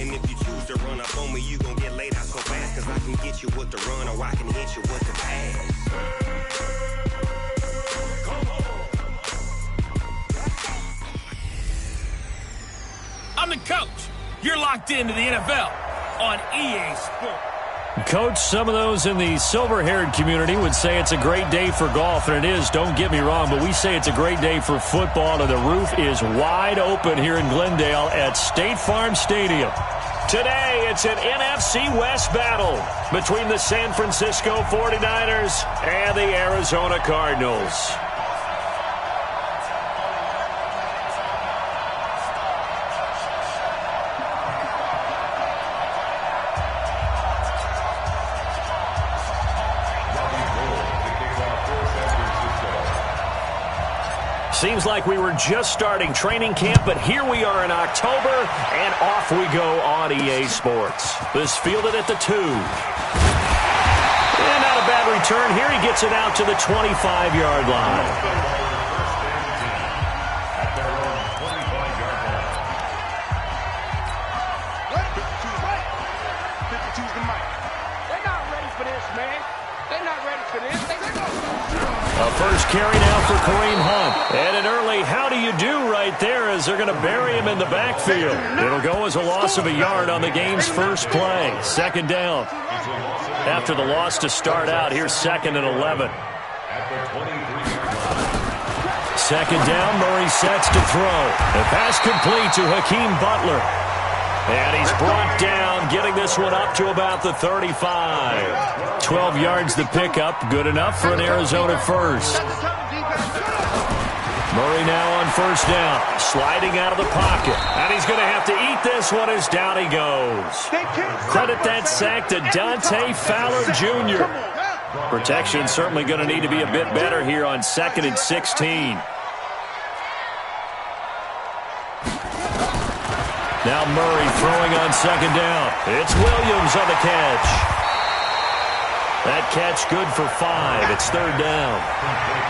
And if you choose to run up on me, you gon' get laid out so fast. Cause I can get you with the run or I can hit you with the pass. I'm the coach. You're locked into the NFL on EA Sports. Coach, some of those in the silver-haired community would say it's a great day for golf, and it is, don't get me wrong, but we say it's a great day for football, and the roof is wide open here in Glendale at State Farm Stadium. Today, it's an NFC West battle between the San Francisco 49ers and the Arizona Cardinals. Seems like we were just starting training camp, but here we are in October, and off we go on EA Sports. This fielded at the 2. And not a bad return here. He gets it out to the 25-yard line. A first carry now for Kareem Hunt. And an early how do you do right there as they're going to bury him in the backfield. It'll go as a loss of a yard on the game's first play. Second down. After the loss to start out, here's 2nd and 11. Second down, Murray sets to throw. The pass complete to Hakeem Butler. And he's brought down, getting this one up to about the 35. 12 yards the pickup, good enough for an Arizona first. Murray now on first down, sliding out of the pocket. And he's going to have to eat this one as down he goes. Credit that sack to Dante Fowler Jr. Protection certainly going to need to be a bit better here on 2nd and 16. Now Murray throwing on second down. It's Williams on the catch. That catch good for 5. It's third down.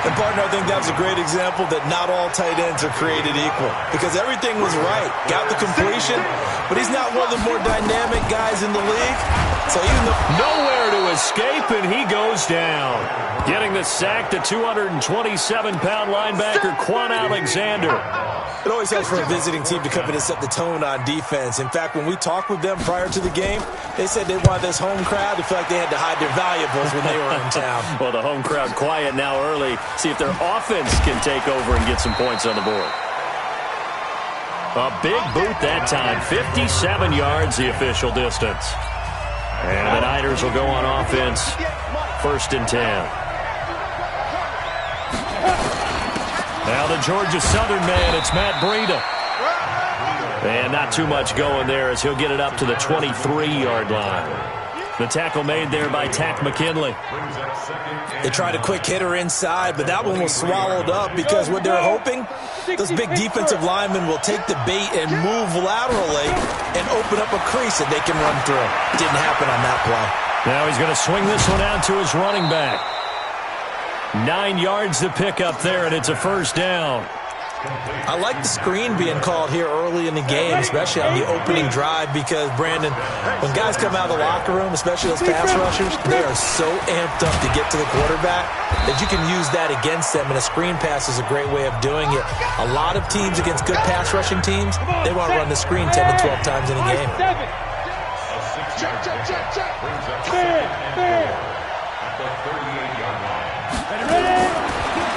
And, partner, I think that was a great example that not all tight ends are created equal. Because everything was right. Got the completion, but he's not one of the more dynamic guys in the league. So even though nowhere to escape, and he goes down. Getting the sack to 227-pound linebacker Quan Alexander. It always helps for a visiting team to come in and set the tone on defense. In fact, when we talked with them prior to the game, they said they wanted this home crowd to feel like they had to hide their valuables when they were in town. Well, the home crowd quiet now early. See if their offense can take over and get some points on the board. A big boot that time. 57 yards the official distance. And the Niners will go on offense. 1st and 10. Now the Georgia Southern man, it's Matt Breida. And not too much going there as he'll get it up to the 23-yard line. The tackle made there by Tack McKinley. They tried a quick hitter inside, but that one was swallowed up because what they're hoping, those big defensive linemen will take the bait and move laterally and open up a crease that they can run through. It didn't happen on that play. Now he's going to swing this one out to his running back. 9 yards to pick up there, and it's a first down. I like the screen being called here early in the game, especially on the opening drive, because, Brandon, when guys come out of the locker room, especially those pass rushers, they are so amped up to get to the quarterback that you can use that against them, and a screen pass is a great way of doing it. A lot of teams against good pass rushing teams, they want to run the screen 10 to 12 times in a game.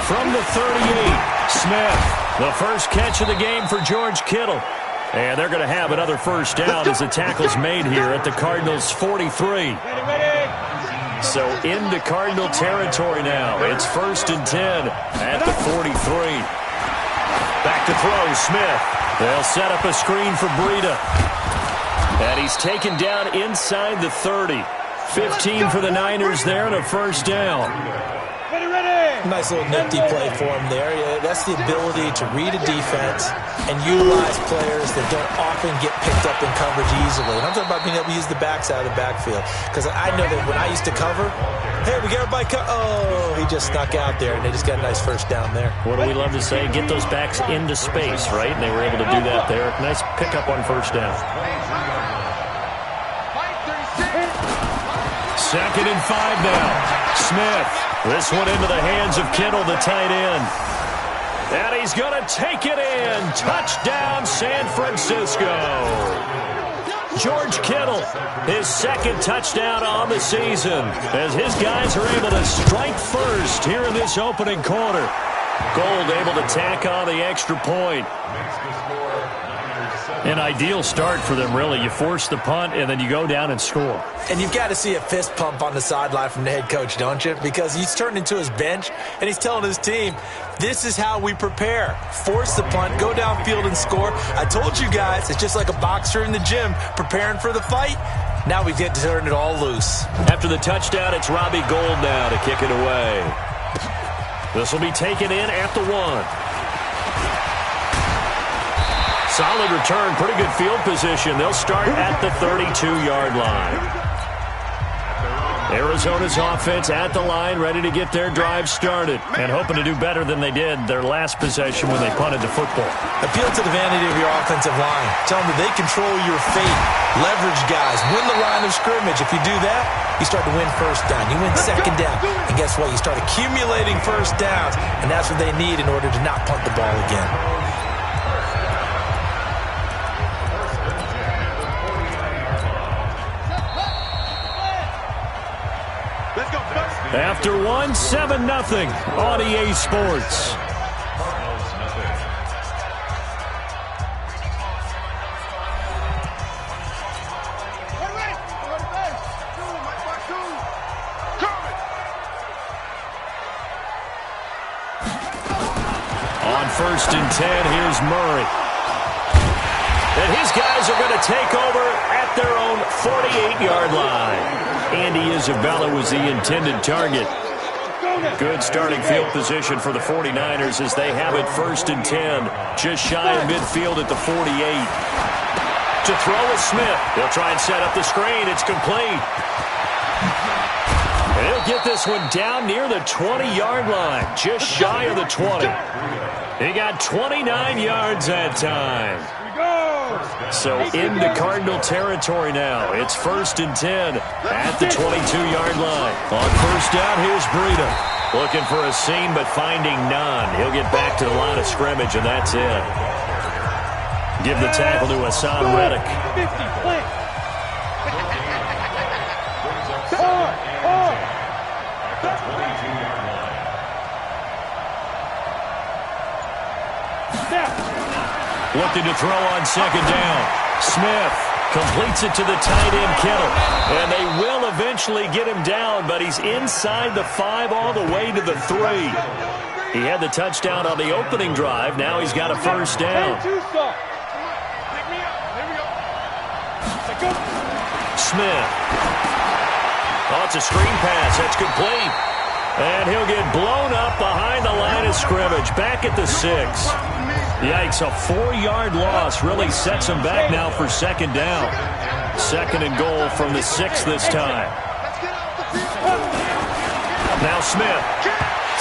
From the 38, Smith, the first catch of the game for George Kittle. And they're going to have another first down as the tackle's made here at the Cardinals' 43. So into Cardinal territory now. It's 1st and 10 at the 43. Back to throw, Smith. They'll set up a screen for Breida. And he's taken down inside the 30. 15 for the Niners there and a first down. Nice little nifty play for him there. Yeah, that's the ability to read a defense and utilize players that don't often get picked up in coverage easily. And I'm talking about being able to use the backside of the backfield. Because I know that when I used to cover, hey, we got everybody oh, he just snuck out there, and they just got a nice first down there. What do we love to say? Get those backs into space, right? And they were able to do that there. Nice pickup on first down. 2nd and 5 now. Smith. This one into the hands of Kittle, the tight end. And he's going to take it in. Touchdown, San Francisco. George Kittle, his 2nd touchdown on the season, as his guys are able to strike first here in this opening quarter. Gold able to tack on the extra point. An ideal start for them, really. You force the punt, and then you go down and score. And you've got to see a fist pump on the sideline from the head coach, don't you? Because he's turned into his bench, and he's telling his team, this is how we prepare. Force the punt, go downfield and score. I told you guys, it's just like a boxer in the gym preparing for the fight. Now we get to turn it all loose. After the touchdown, it's Robbie Gould now to kick it away. This will be taken in at the 1. Solid return, pretty good field position. They'll start at the 32-yard line. Arizona's offense at the line, ready to get their drive started, and hoping to do better than they did their last possession when they punted the football. Appeal to the vanity of your offensive line. Tell them that they control your fate. Leverage guys. Win the line of scrimmage. If you do that, you start to win first down. You win second down. And guess what? You start accumulating first downs, and that's what they need in order to not punt the ball again. After 1, 7-0 on EA Sports. On 1st and 10, here's Murray. And his guys are going to take over at their own 48-yard line. Andy Isabella was the intended target. Good starting field position for the 49ers as they have it 1st and 10. Just shy of midfield at the 48. To throw is Smith. They'll try and set up the screen. It's complete. And he'll get this one down near the 20-yard line. Just shy of the 20. He got 29 yards that time. So into Cardinal territory now. It's 1st and 10 at the 22-yard line. On 1st down, here's Breida. Looking for a seam, but finding none. He'll get back to the line of scrimmage, and that's it. Give the tackle to Hassan Reddick. Looking to throw on 2nd down. Smith completes it to the tight end, Kittle. And they will eventually get him down, but he's inside the 5 all the way to the 3. He had the touchdown on the opening drive. Now he's got a 1st down. Smith. Oh, it's a screen pass. That's complete. And he'll get blown up behind the line of scrimmage. Back at the 6. Yikes, a 4-yard loss really sets him back now for 2nd down. 2nd and goal from the 6 this time. Now Smith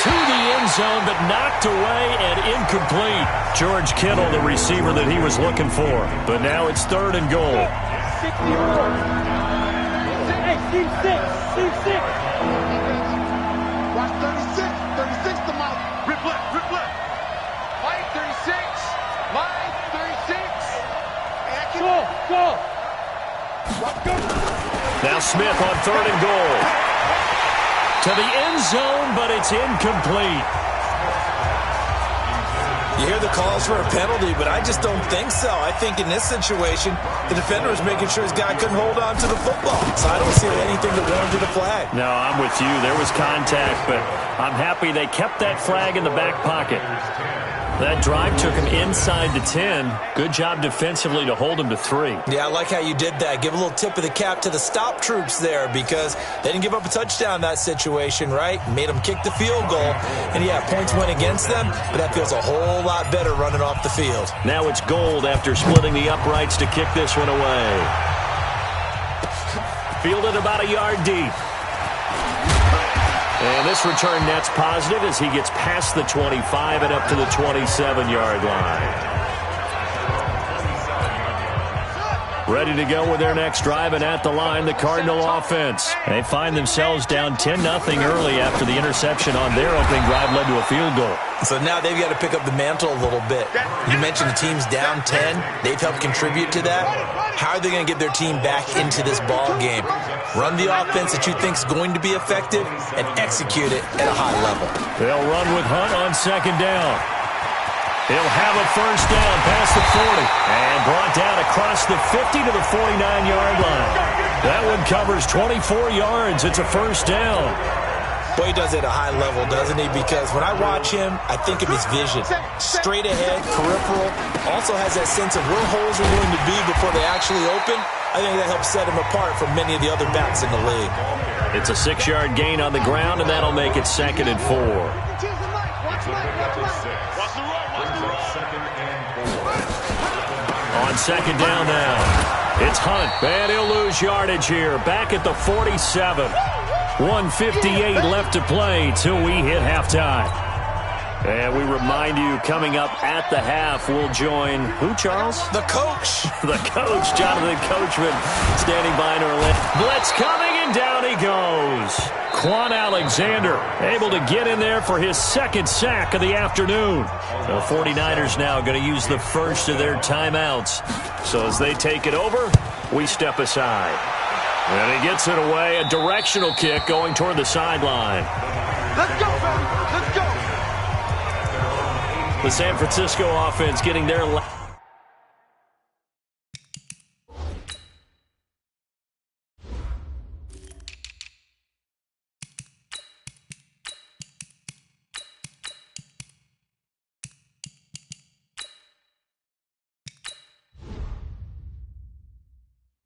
to the end zone, but knocked away and incomplete. George Kittle, the receiver that he was looking for. But now it's 3rd and goal. Hey, Steve 6. Watch 36 to Mike. Rip left. Mike 36. Mike 36. Go. Now Smith on 3rd and goal. To the end zone, but it's incomplete. You hear the calls for a penalty, but I just don't think so. I think in this situation, the defender was making sure his guy couldn't hold on to the football. So I don't see anything that warranted a flag. No, I'm with you. There was contact, but I'm happy they kept that flag in the back pocket. That drive took him inside the 10. Good job defensively to hold him to 3. Yeah, I like how you did that. Give a little tip of the cap to the stop troops there because they didn't give up a touchdown in that situation, right? Made them kick the field goal. And, yeah, points went against them, but that feels a whole lot better running off the field. Now it's Gold after splitting the uprights to kick this one away. Fielded about a yard deep. And this return net's positive as he gets past the 25 and up to the 27-yard line. Ready to go with their next drive, and at the line, the Cardinal offense. They find themselves down 10-0 early after the interception on their opening drive led to a field goal. So now they've got to pick up the mantle a little bit. You mentioned the team's down 10. They've helped contribute to that. How are they going to get their team back into this ball game? Run the offense that you think is going to be effective and execute it at a high level. They'll run with Hunt on second down. He'll have a first down past the 40 and brought down across the 50 to the 49-yard line. That one covers 24 yards. It's a first down. Boy, he does it at a high level, doesn't he? Because when I watch him, I think of his vision. Straight ahead, peripheral. Also has that sense of where holes are going to be before they actually open. I think that helps set him apart from many of the other backs in the league. It's a 6-yard gain on the ground, and that'll make it 2nd and 4. On second down now, it's Hunt, and he'll lose yardage here. Back at the 47. 1:58 left to play till we hit halftime. And we remind you, coming up at the half, we'll join who, Charles? The coach. The coach, Jonathan Coachman, standing by in our left. Blitz coming, and down he goes. Quan Alexander able to get in there for his 2nd sack of the afternoon. The 49ers now going to use the first of their timeouts. So as they take it over, we step aside. And he gets it away, a directional kick going toward the sideline. Let's go, baby. Let's go. The San Francisco offense getting their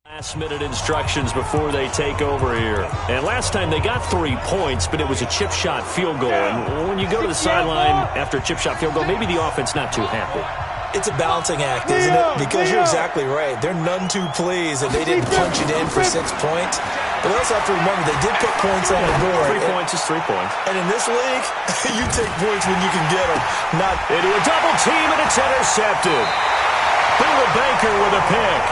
last-minute instructions before they take over here. And last time they got 3 points, but it was a chip shot field goal. And when you go to the sideline after a chip shot field goal, maybe the offense not too happy. It's a balancing act, isn't it? Because you're exactly right. They're none too pleased that they didn't punch it in for 6 points. But they also have to remember they did put points on the board. 3 points is 3 points. And in this league, you take points when you can get them. Not into a double team, and it's intercepted. Buda Baker with a pick.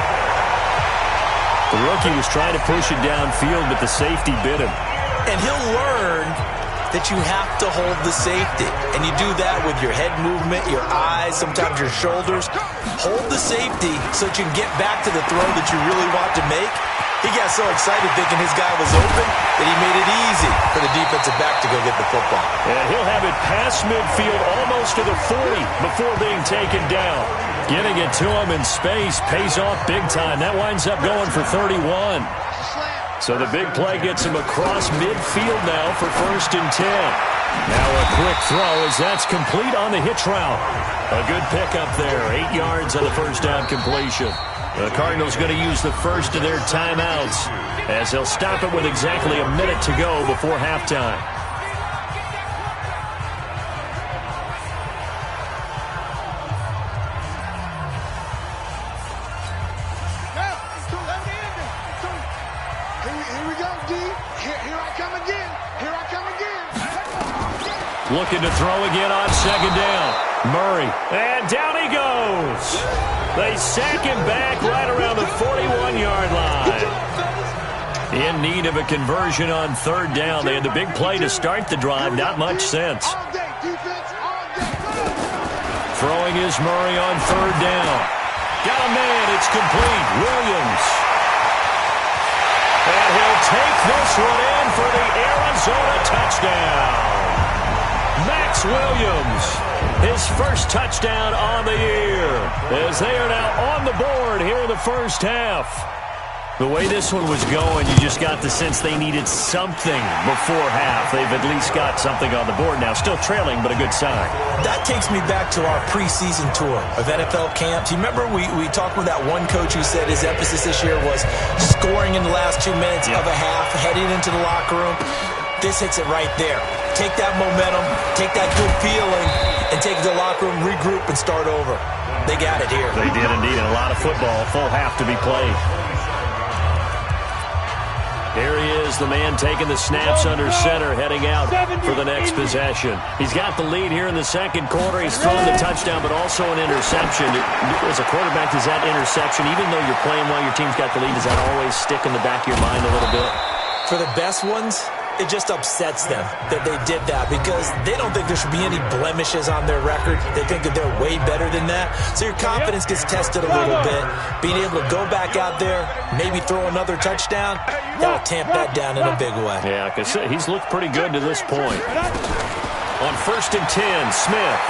The rookie was trying to push it downfield, but the safety bit him. And he'll learn that you have to hold the safety. And you do that with your head movement, your eyes, sometimes your shoulders. Hold the safety so that you can get back to the throw that you really want to make. He got so excited thinking his guy was open that he made it easy for the defensive back to go get the football. And he'll have it past midfield almost to the 40 before being taken down. Getting it to him in space pays off big time. That winds up going for 31. So the big play gets him across midfield now for 1st and 10. Now a quick throw as that's complete on the hitch route. A good pickup there. 8 yards on the first down completion. The Cardinals going to use the first of their timeouts as they'll stop it with exactly a minute to go before halftime. Looking to throw again on second down. Murray. And down he goes. They sack him back right around the 41-yard line. In need of a conversion on 3rd down. They had the big play to start the drive. Not much sense. Throwing is Murray on 3rd down. Got a man. It's complete. Williams. And he'll take this one in for the Arizona touchdown. Max Williams, his first touchdown on the year, as they are now on the board here in the first half. The way this one was going, you just got the sense they needed something before half. They've at least got something on the board now. Still trailing, but a good sign. That takes me back to our preseason tour of NFL camps. You remember we talked with that one coach who said his emphasis this year was scoring in the last 2 minutes of a half, heading into the locker room. This hits it right there. Take that momentum, take that good feeling, and take it to the locker room, regroup, and start over. They got it here. They did indeed, and a lot of football, full half to be played. Here he is, the man taking the snaps under center, heading out for the next possession. He's got the lead here in the second quarter. He's thrown the touchdown, but also an interception. As a quarterback, does that interception, even though you're playing while your team's got the lead, does that always stick in the back of your mind a little bit? For the best ones, it just upsets them that they did that because they don't think there should be any blemishes on their record. They think that they're way better than that. So your confidence gets tested a little bit. Being able to go back out there, maybe throw another touchdown, that'll tamp that down in a big way. Yeah, like I said, he's looked pretty good to this point. On 1st and 10, Smith.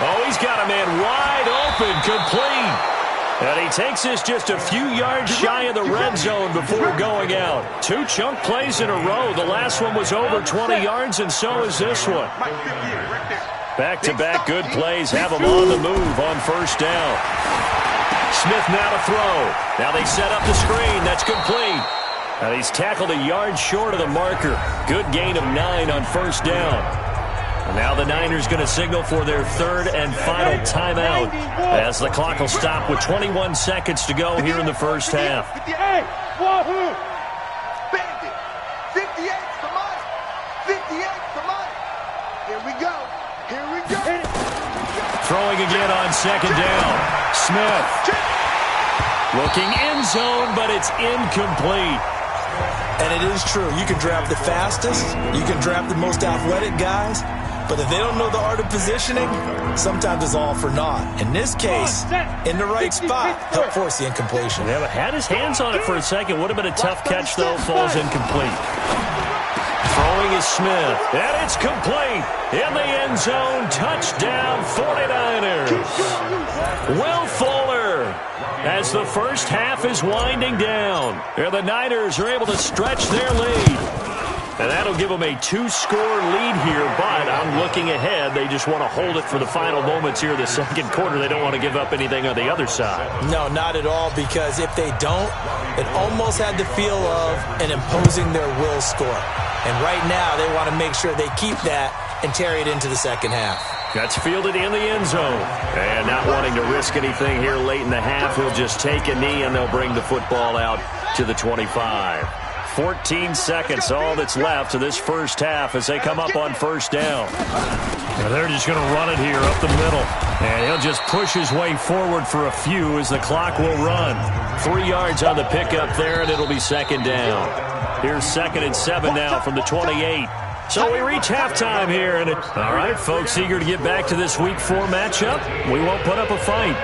Oh, he's got a man wide open, complete. And he takes this just a few yards shy of the red zone before going out. 2 chunk plays in a row. The last one was over 20 yards, and so is this one. Back-to-back good plays have him on the move on 1st down. Smith now to throw. Now they set up the screen. That's complete. And he's tackled a yard short of the marker. Good gain of 9 on 1st down. And now the Niners going to signal for their 3rd and final timeout as the clock will stop with 21 seconds to go here in the first half. 58, Wahoo! 58, come on! 58, come on! Here we go! Here we go! Throwing again on 2nd down. Smith. Looking end zone, but it's incomplete. And it is true. You can draft the fastest. You can draft the most athletic guys. But if they don't know the art of positioning, sometimes it's all for naught. In this case, in the right spot, help force the incompletion. Yeah, but had his hands on it for a second. Would have been a tough catch, though. Falls incomplete. Throwing is Smith. And it's complete. In the end zone. Touchdown, 49ers. Will Fuller. As the first half is winding down. Here the Niners are able to stretch their lead. And that'll give them a 2-score lead here, but I'm looking ahead. They just want to hold it for the final moments here in the second quarter. They don't want to give up anything on the other side. No, not at all, because if they don't, it almost had the feel of an imposing their will score. And right now, they want to make sure they keep that and carry it into the second half. That's fielded in the end zone. And not wanting to risk anything here late in the half, he'll just take a knee, and they'll bring the football out to the 25. 14 seconds, all that's left of this first half as they come up on 1st down. And they're just going to run it here up the middle. And he'll just push his way forward for a few as the clock will run. 3 yards on the pickup there, and it'll be 2nd down. Here's 2nd and 7 now from the 28. So we reach halftime here. And all right, folks, eager to get back to this Week 4 matchup. We won't put up a fight.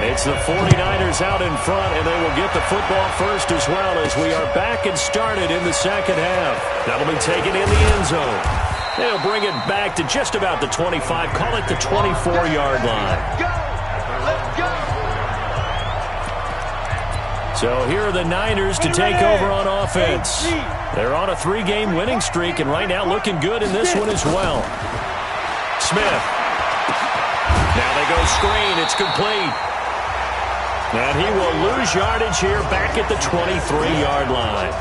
It's the 49ers out in front, and they will get the football first as well as we are back and started in the second half. That'll be taken in the end zone. They'll bring it back to just about the 25, call it the 24-yard line. Let's go! So here are the Niners to take over on offense. They're on a 3-game winning streak, and right now looking good in this one as well. Smith. Now they go screen. It's complete. And he will lose yardage here back at the 23-yard line.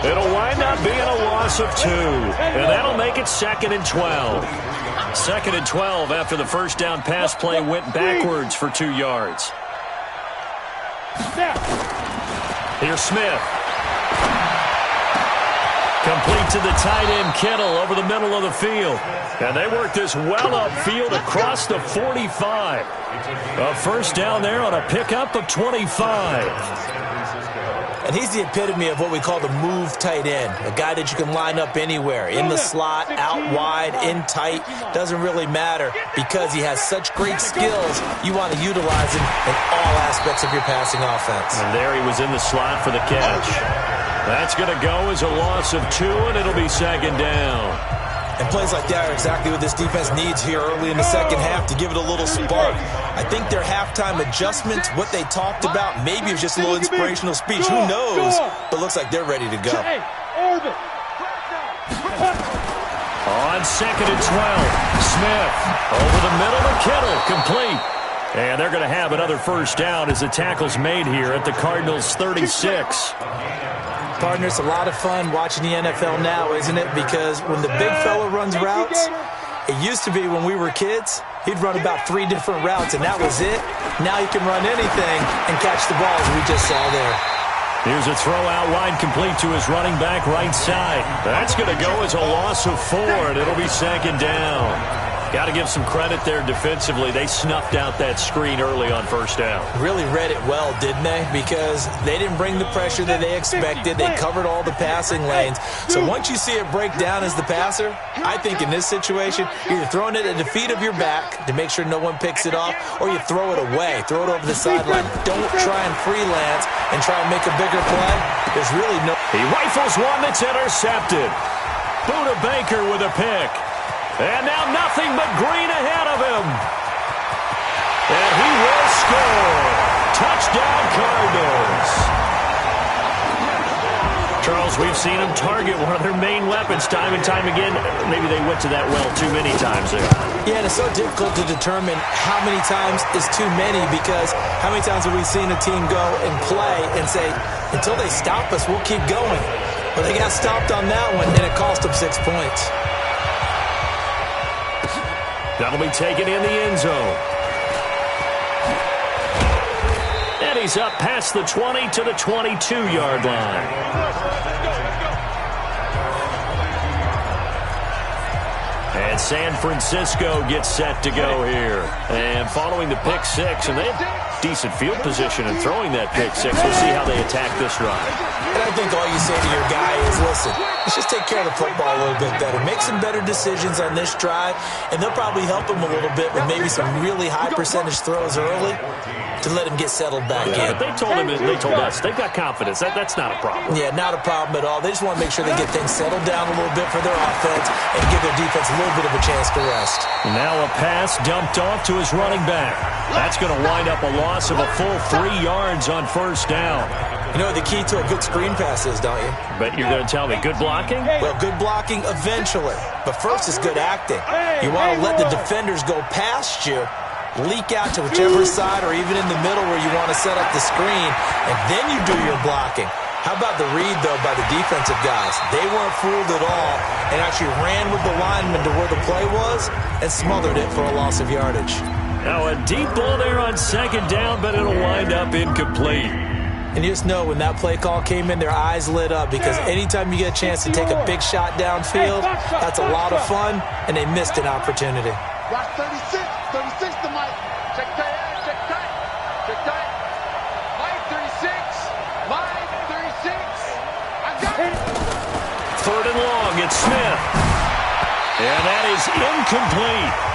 It'll wind up being a loss of 2. And that'll make it 2nd and 12. 2nd and 12 after the first down pass play went backwards for 2 yards. Here's Smith. Complete to the tight end, Kittle, over the middle of the field. And they work this well upfield across the 45. A first down there on a pickup of 25. And he's the epitome of what we call the move tight end, a guy that you can line up anywhere, in the slot, out wide, in tight, doesn't really matter because he has such great skills. You want to utilize him in all aspects of your passing offense. And there he was in the slot for the catch. That's going to go as a loss of 2, and it'll be 2nd down. And plays like that are exactly what this defense needs here early in the second half to give it a little spark. I think their halftime adjustments, what they talked about, maybe it was just a little inspirational speech. Who knows? But looks like they're ready to go. On 2nd and 12, Smith over the middle to Kittle, complete. And they're going to have another first down as the tackle's made here at the Cardinals' 36. Partner, it's a lot of fun watching the NFL now, isn't it? Because when the big fella runs routes, It used to be when we were kids, he'd run about 3 different routes, and that was it. Now he can run anything and catch the ball, as we just saw there. Here's a throw out wide, complete to his running back right side. That's going to go as a loss of 4, and it'll be 2nd down. Got to give some credit there defensively. They snuffed out that screen early on 1st down. Really read it well, didn't they? Because they didn't bring the pressure that they expected. They covered all the passing lanes. So once you see it break down as the passer, I think in this situation, you're either throwing it at the feet of your back to make sure no one picks it off, or you throw it away. Throw it over the sideline. Don't try and freelance and try and make a bigger play. There's really no... He rifles one that's intercepted. Buda Baker with a pick. And now nothing but green ahead of him. And he will score. Touchdown, Cardinals. Charles, we've seen them target one of their main weapons time and time again. Maybe they went to that well too many times there. Yeah, and it's so difficult to determine how many times is too many, because how many times have we seen a team go and play and say, until they stop us, we'll keep going. But they got stopped on that one, and it cost them 6 points. That'll be taken in the end zone. And he's up past the 20 to the 22-yard line. And San Francisco gets set to go here. And following the pick six, and they have decent field position in throwing that pick six. We'll see how they attack this drive. And I think all you say to your guy is, listen, let's just take care of the football a little bit better. Make some better decisions on this drive, and they'll probably help him a little bit with maybe some really high percentage throws early to let him get settled back in. But they told him, they told us, they've got confidence. That's not a problem. Yeah, not a problem at all. They just want to make sure they get things settled down a little bit for their offense and give their defense a little bit of a chance to rest. Now a pass dumped off to his running back. That's going to wind up a loss of a full 3 yards on 1st down. You know what the key to a good screen pass is, don't you? But you're going to tell me good blocking? Well, good blocking eventually. But first is good acting. You want to let the defenders go past you, leak out to whichever side or even in the middle where you want to set up the screen, and then you do your blocking. How about the read, though, by the defensive guys? They weren't fooled at all and actually ran with the lineman to where the play was and smothered it for a loss of yardage. Now a deep ball there on 2nd down, but it'll wind up incomplete. And you just know when that play call came in, their eyes lit up, because anytime you get a chance to take a big shot downfield, that's a lot of fun, and they missed an opportunity. Watch 36 to Mike. Check tight, check tight, check tight. Mike 36, Mike 36. I got it. 3rd and long, it's Smith. And that is incomplete.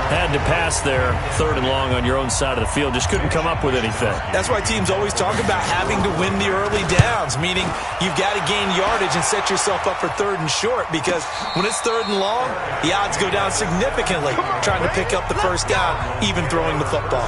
Had to pass there, 3rd and long on your own side of the field. Just couldn't come up with anything. That's why teams always talk about having to win the early downs, meaning you've got to gain yardage and set yourself up for 3rd and short, because when it's 3rd and long, the odds go down significantly trying to pick up the 1st down, even throwing the football.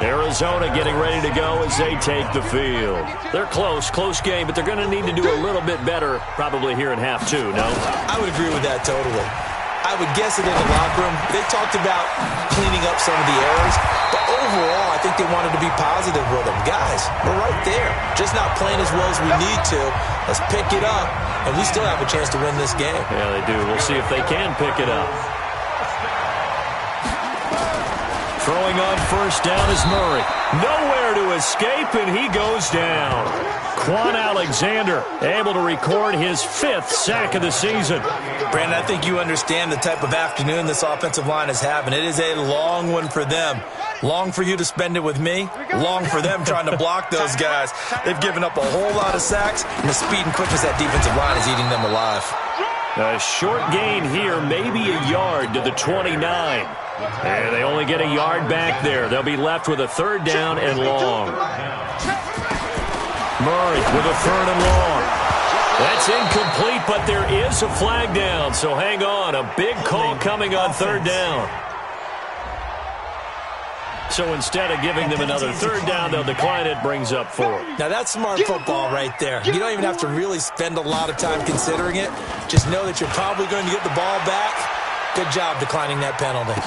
Arizona getting ready to go as they take the field. They're close game, but they're going to need to do a little bit better probably here in half 2, no? I would agree with that totally. I would guess it in the locker room. They talked about cleaning up some of the errors, but overall, I think they wanted to be positive with them. Guys, we're right there. Just not playing as well as we need to. Let's pick it up, and we still have a chance to win this game. Yeah, they do. We'll see if they can pick it up. Throwing on 1st down is Murray. Nowhere to escape, and he goes down. Quan Alexander able to record his 5th sack of the season. Brandon, I think you understand the type of afternoon this offensive line is having. It is a long one for them. Long for you to spend it with me. Long for them trying to block those guys. They've given up a whole lot of sacks, and the speed and quickness of that defensive line is eating them alive. A short gain here, maybe a yard to the 29. And they only get a yard back there. They'll be left with a 3rd down and long. Murray with a 3rd and long. That's incomplete, but there is a flag down, so hang on. A big call coming on 3rd down. So instead of giving them another 3rd down, they'll decline it, brings up 4. Now that's smart football right there. You don't even have to really spend a lot of time considering it. Just know that you're probably going to get the ball back. Good job declining that penalty.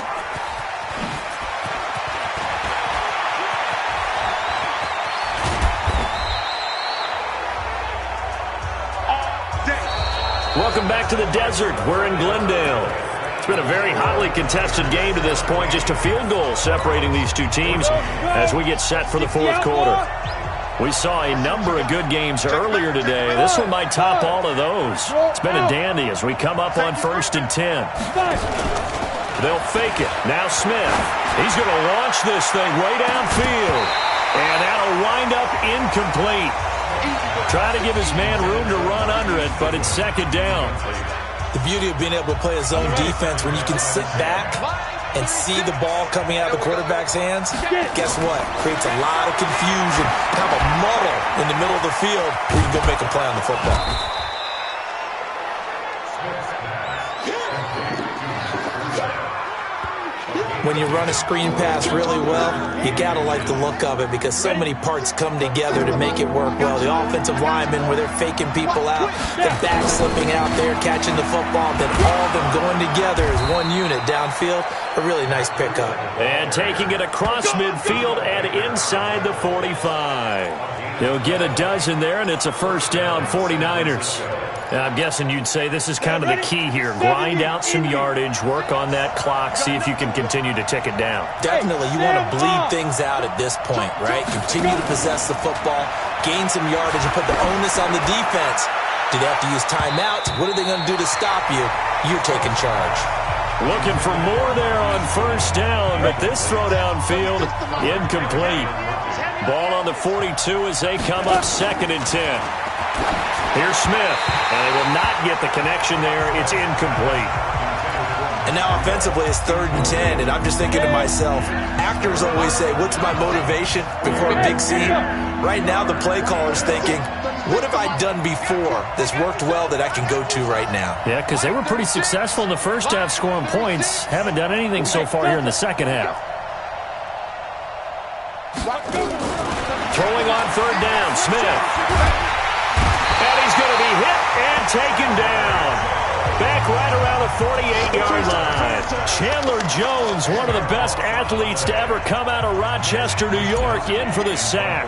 Welcome back to the desert. We're in Glendale. It's been a very hotly contested game to this point. Just a field goal separating these two teams as we get set for the fourth quarter. We saw a number of good games earlier today. This one might top all of those. It's been a dandy as we come up on 1st and 10. They'll fake it. Now Smith. He's going to launch this thing way downfield. And that'll wind up incomplete. Trying to give his man room to run under it, but it's 2nd down. The beauty of being able to play a zone defense when you can sit back and see the ball coming out of the quarterback's hands, guess what? Creates a lot of confusion, kind of a muddle in the middle of the field where you can go make a play on the football. When you run a screen pass really well, you got to like the look of it because so many parts come together to make it work well. The offensive linemen, where they're faking people out, the back slipping out there, catching the football, then all of them going together as one unit downfield. A really nice pickup. And taking it across midfield and inside the 45. He'll get a dozen there, and it's a 1st down, 49ers. Now, I'm guessing you'd say this is kind of the key here. Grind out some yardage, work on that clock, see if you can continue to tick it down. Definitely. You want to bleed things out at this point, right? Continue to possess the football, gain some yardage, and put the onus on the defense. Do they have to use timeouts? What are they going to do to stop you? You're taking charge. Looking for more there on 1st down, but this throw downfield, incomplete. Ball on the 42 as they come up 2nd and 10. Here's Smith, and they will not get the connection there. It's incomplete. And now offensively it's 3rd and 10, and I'm just thinking to myself, actors always say, what's my motivation before a big scene? Right now the play caller's thinking, what have I done before that's worked well that I can go to right now? Yeah, because they were pretty successful in the first half scoring points. Haven't done anything so far here in the second half. Throwing on 3rd down, Smith. And he's going to be hit and taken down. Back right around the 48-yard line. Chandler Jones, one of the best athletes to ever come out of Rochester, New York, in for the sack.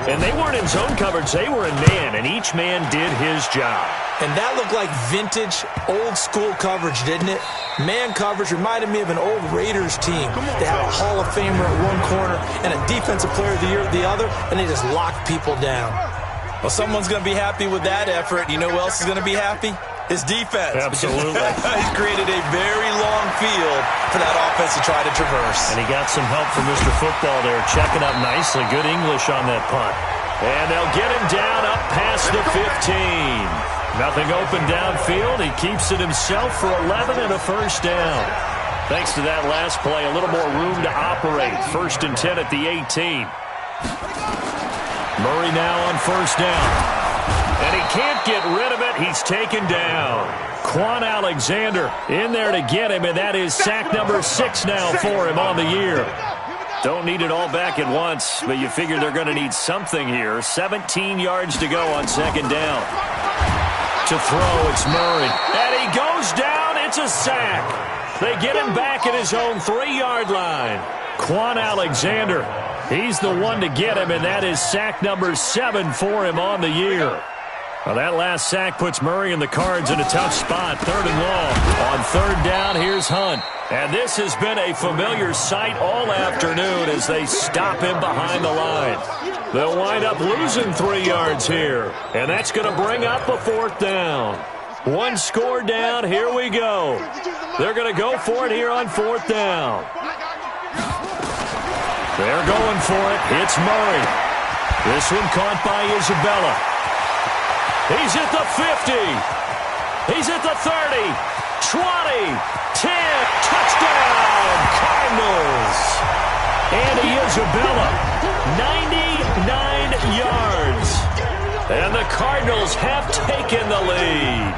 And they weren't in zone coverage. They were in man, and each man did his job. And that looked like vintage, old-school coverage, didn't it? Man coverage reminded me of an old Raiders team. They had a Hall of Famer at one corner and a Defensive Player of the Year at the other, and they just locked people down. Well, someone's going to be happy with that effort. You know who else is going to be happy? His defense. Absolutely. He's created a very long field for that offense to try to traverse. And he got some help from Mr. Football there, checking up nicely. Good English on that punt. And they'll get him down up past the 15. Nothing open downfield. He keeps it himself for 11 and a 1st down. Thanks to that last play, a little more room to operate. 1st and 10 at the 18. Murray now on 1st down. And he can't get rid of it. He's taken down. Quan Alexander in there to get him, and that is sack number 6 now for him on the year. Don't need it all back at once, but you figure they're going to need something here. 17 yards to go on 2nd down. To throw, it's Murray. And he goes down. It's a sack. They get him back at his own 3-yard line. Quan Alexander, he's the one to get him, and that is sack number 7 for him on the year. Well, that last sack puts Murray and the Cards in a tough spot. 3rd and long. On 3rd down, here's Hunt. And this has been a familiar sight all afternoon as they stop him behind the line. They'll wind up losing 3 yards here, and that's going to bring up a 4th down. 1 score down. Here we go. They're going to go for it here on 4th down. They're going for it. It's Murray. This one caught by Isabella. He's at the 50. He's at the 30. 20. 10. Touchdown, Cardinals. Andy Isabella, 99 yards. And the Cardinals have taken the lead.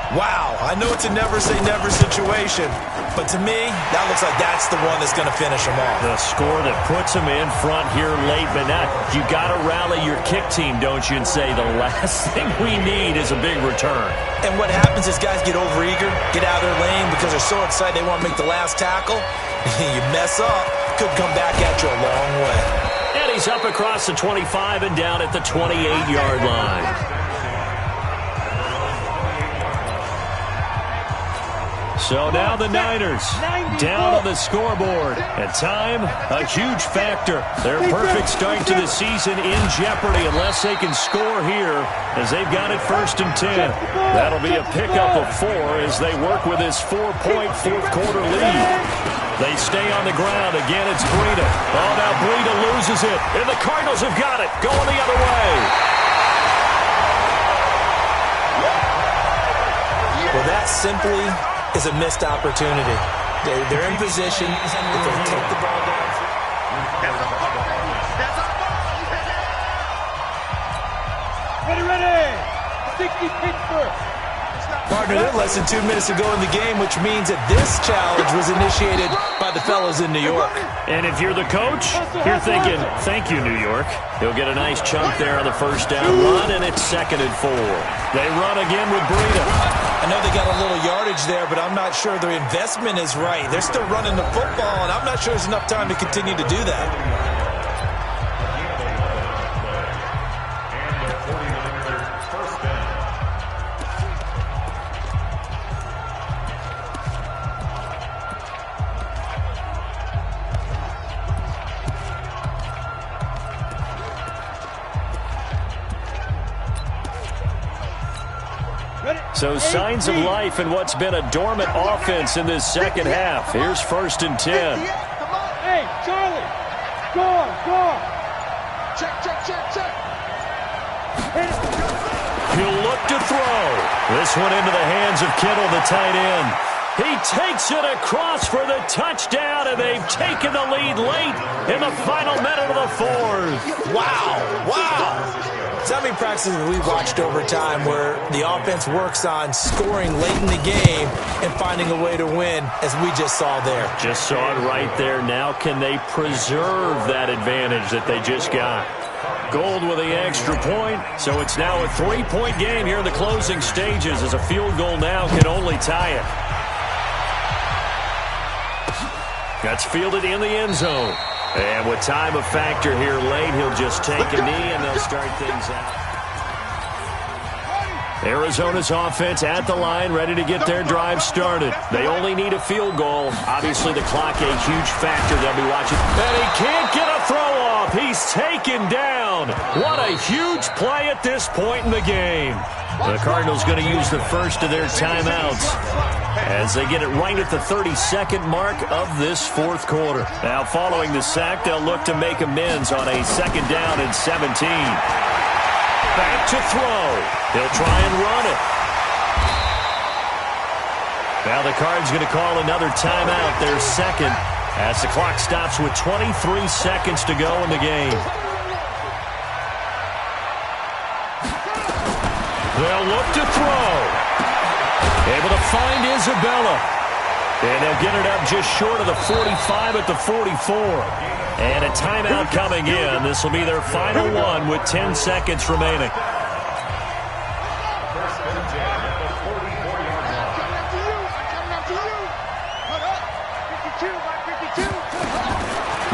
Wow, I know it's a never-say-never situation, but to me, that looks like that's the one that's going to finish them off. The score that puts them in front here late, but now you got to rally your kick team, don't you, and say the last thing we need is a big return. And what happens is guys get overeager, get out of their lane because they're so excited they want to make the last tackle. You mess up, could come back at you a long way. And he's up across the 25 and down at the 28-yard line. So now the Niners down on the scoreboard. And time, a huge factor. Their perfect start to the season in jeopardy unless they can score here as they've got it 1st and 10. That'll be a pickup of 4 as they work with this 4-point fourth-quarter lead. They stay on the ground. Again, it's Breida. Oh, now Breida loses it. And the Cardinals have got it. Going the other way. Well, that simply is a missed opportunity. They're in position. If they take the ball down. Ready. 60 pitch first. Partner, they're less than 2 minutes to go in the game, which means that this challenge was initiated by the fellas in New York. And if you're the coach, you're thinking, thank you, New York. He'll get a nice chunk there on the first down run, and it's 2nd and 4. They run again with Breida. I know they got a little yardage there, but I'm not sure their investment is right. They're still running the football, and I'm not sure there's enough time to continue to do that. So signs of life in what's been a dormant offense in this second half. Here's 1st and 10. Hey, Charlie. Go. Check. He'll look to throw. This one into the hands of Kittle, the tight end. He takes it across for the touchdown, and they've taken the lead late in the final minute of the 4th. Wow. So how many practices have we watched over time where the offense works on scoring late in the game and finding a way to win, as we just saw there? Just saw it right there. Now can they preserve that advantage that they just got? Gold with the extra point, so it's now a 3-point game here in the closing stages as a field goal now can only tie it. That's fielded in the end zone. And with time a factor here late, he'll just take a knee and they'll start things out. Arizona's offense at the line, ready to get their drive started. They only need a field goal. Obviously, the clock a huge factor they'll be watching. And he can't get a throw off. He's taken down. What a huge play at this point in the game. The Cardinals going to use the first of their timeouts as they get it right at the 32nd mark of this 4th quarter. Now, following the sack, they'll look to make amends on a 2nd down and 17. Back to throw. He'll try and run it. Now the Cards going to call another timeout, their second, as the clock stops with 23 seconds to go in the game. They'll look to throw. Able to find Isabella. And they'll get it up just short of the 45 at the 44. And a timeout coming in. This will be their final one with 10 seconds remaining.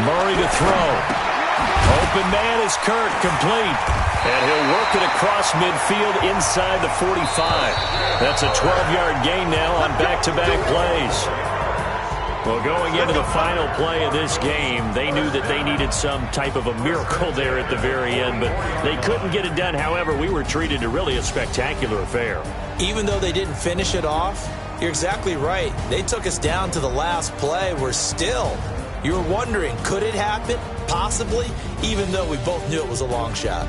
Murray to throw. Open man is Kirk, complete. And he'll work it across midfield inside the 45. That's a 12-yard gain now on back-to-back plays. Well, going into the final play of this game, they knew that they needed some type of a miracle there at the very end, but they couldn't get it done. However, we were treated to really a spectacular affair. Even though they didn't finish it off, you're exactly right. They took us down to the last play. We're still, you were wondering, could it happen? Possibly, even though we both knew it was a long shot.